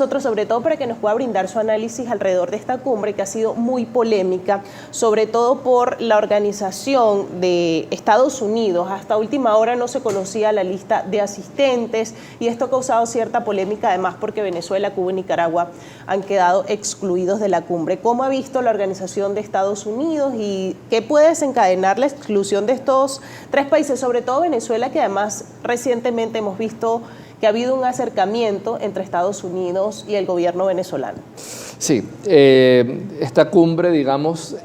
nosotros, sobre todo para que nos pueda brindar su análisis alrededor de esta cumbre que ha sido muy polémica, sobre todo por la organización de Estados Unidos. Hasta última hora no se conocía la lista de asistentes y esto ha causado cierta polémica, además porque Venezuela, Cuba y Nicaragua han quedado excluidos de la cumbre. ¿Cómo ha visto la organización de Estados Unidos y qué puede desencadenar la exclusión de estos tres países, sobre todo Venezuela, que además recientemente hemos visto que ha habido un acercamiento entre Estados Unidos y el gobierno venezolano? Sí, esta cumbre, digamos,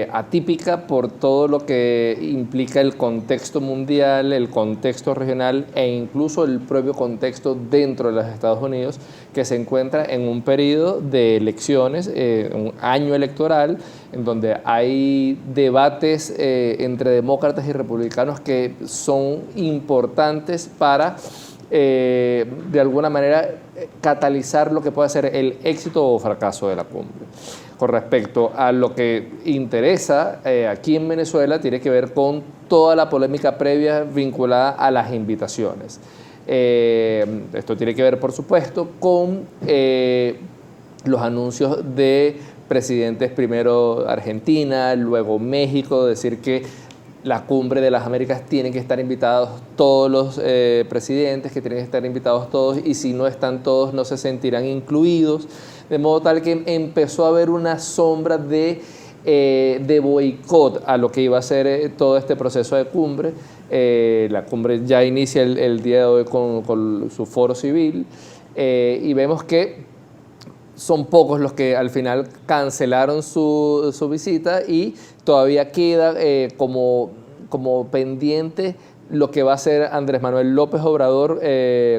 atípica por todo lo que implica el contexto mundial, el contexto regional e incluso el propio contexto dentro de los Estados Unidos, que se encuentra en un periodo de elecciones, un año electoral, en donde hay debates entre demócratas y republicanos que son importantes para de alguna manera catalizar lo que puede ser el éxito o fracaso de la cumbre. Con respecto a lo que interesa aquí en Venezuela, tiene que ver con toda la polémica previa vinculada a las invitaciones. Esto tiene que ver, por supuesto, con los anuncios de presidentes, primero Argentina, luego México, decir que la cumbre de las Américas tienen que estar invitados todos los presidentes, que tienen que estar invitados todos, y si no están todos no se sentirán incluidos, de modo tal que empezó a haber una sombra de boicot a lo que iba a ser todo este proceso de cumbre. La cumbre ya inicia el día de hoy con su foro civil, y vemos que son pocos los que al final cancelaron su visita y todavía queda como pendiente lo que va a hacer Andrés Manuel López Obrador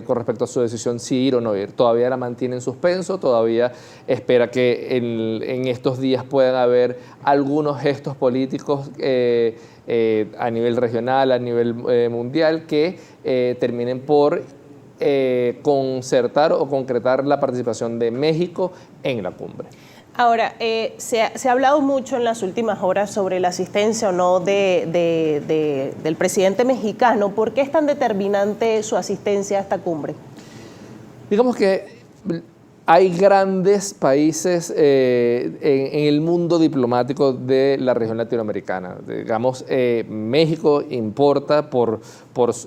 con respecto a su decisión si ir o no ir. Todavía la mantiene en suspenso, todavía espera que en estos días puedan haber algunos gestos políticos a nivel regional, a nivel mundial, que terminen por concertar o concretar la participación de México en la cumbre. Ahora, se ha hablado mucho en las últimas horas sobre la asistencia o no del presidente mexicano. ¿Por qué es tan determinante su asistencia a esta cumbre? Digamos que hay grandes países en el mundo diplomático de la región latinoamericana. Digamos, México importa por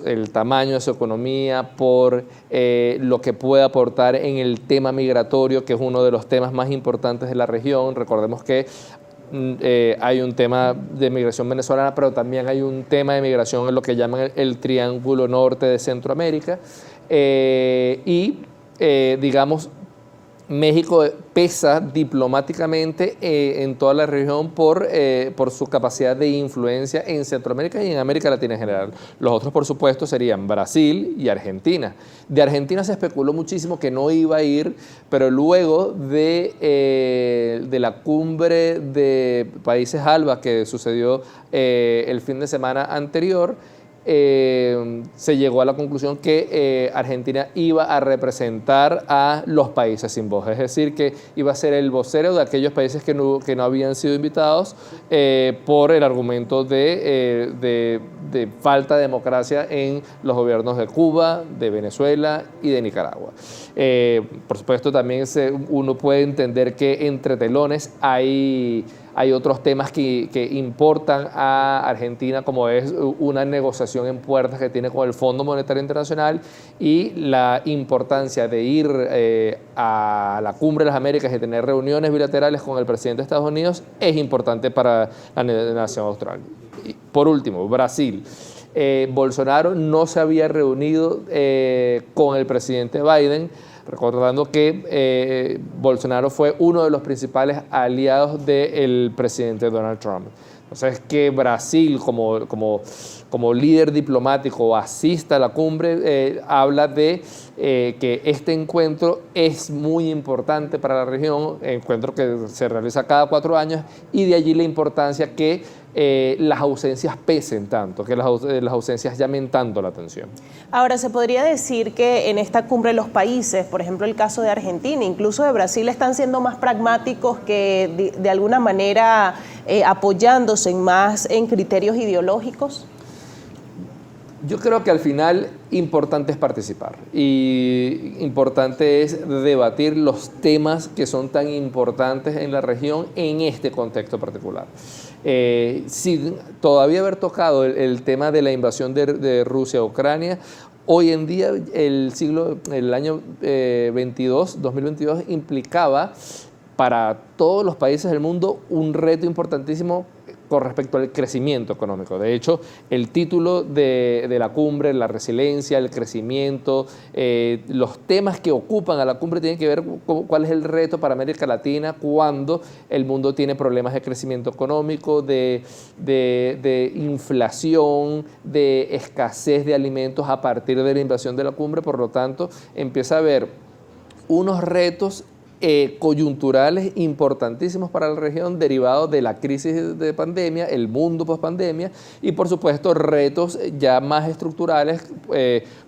el tamaño de su economía, por lo que puede aportar en el tema migratorio, que es uno de los temas más importantes de la región. Recordemos que hay un tema de migración venezolana, pero también hay un tema de migración en lo que llaman el Triángulo Norte de Centroamérica. Digamos, México pesa diplomáticamente en toda la región por su capacidad de influencia en Centroamérica y en América Latina en general. Los otros, por supuesto, serían Brasil y Argentina. De Argentina se especuló muchísimo que no iba a ir, pero luego de la cumbre de Países ALBA que sucedió el fin de semana anterior, se llegó a la conclusión que Argentina iba a representar a los países sin voz, es decir, que iba a ser el vocero de aquellos países que no habían sido invitados por el argumento de falta de democracia en los gobiernos de Cuba, de Venezuela y de Nicaragua. Por supuesto, también uno puede entender que entre telones hay otros temas que importan a Argentina, como es una negociación en puertas que tiene con el Fondo Monetario Internacional y la importancia de ir a la Cumbre de las Américas y tener reuniones bilaterales con el presidente de Estados Unidos es importante para la nación austral. Y por último, Brasil. Bolsonaro no se había reunido con el presidente Biden, recordando que Bolsonaro fue uno de los principales aliados del presidente Donald Trump. Entonces, que Brasil como líder diplomático asista a la cumbre habla de que este encuentro es muy importante para la región, encuentro que se realiza cada 4 años, y de allí la importancia que las ausencias pesen tanto, que las ausencias llamen tanto la atención. Ahora, se podría decir que en esta cumbre los países, por ejemplo el caso de Argentina, incluso de Brasil, están siendo más pragmáticos que de alguna manera apoyándose más en criterios ideológicos. Yo creo que al final importante es participar y importante es debatir los temas que son tan importantes en la región en este contexto particular. Sin todavía haber tocado el tema de la invasión de Rusia a Ucrania, hoy en día el año 2022 implicaba para todos los países del mundo un reto importantísimo con respecto al crecimiento económico. De hecho, el título de la cumbre, la resiliencia, el crecimiento, los temas que ocupan a la cumbre tienen que ver con cuál es el reto para América Latina cuando el mundo tiene problemas de crecimiento económico, de inflación, de escasez de alimentos a partir de la invasión de la cumbre. Por lo tanto, empieza a haber unos retos coyunturales importantísimos para la región derivados de la crisis de pandemia, el mundo post-pandemia y por supuesto retos ya más estructurales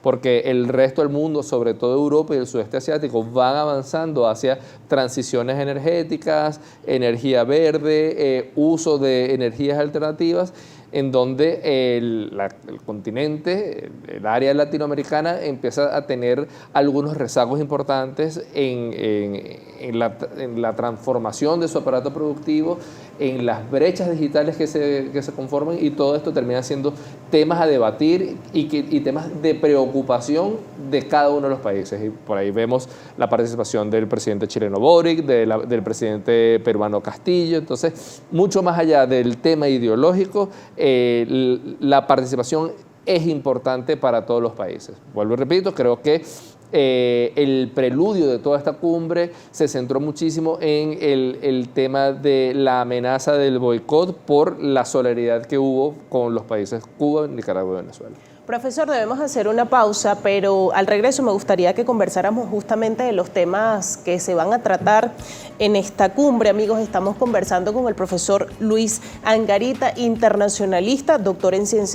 porque el resto del mundo, sobre todo Europa y el sudeste asiático, van avanzando hacia transiciones energéticas, energía verde, uso de energías alternativas, en donde el continente, el área latinoamericana, empieza a tener algunos rezagos importantes en la transformación de su aparato productivo, en las brechas digitales que se conforman, y todo esto termina siendo temas a debatir y temas de preocupación de cada uno de los países. Y por ahí vemos la participación del presidente chileno Boric, del presidente peruano Castillo. Entonces, mucho más allá del tema ideológico, la participación es importante para todos los países. Vuelvo y repito, creo que el preludio de toda esta cumbre se centró muchísimo en el tema de la amenaza del boicot por la solidaridad que hubo con los países Cuba, Nicaragua y Venezuela. Profesor, debemos hacer una pausa, pero al regreso me gustaría que conversáramos justamente de los temas que se van a tratar en esta cumbre. Amigos, estamos conversando con el profesor Luis Angarita, internacionalista, doctor en ciencias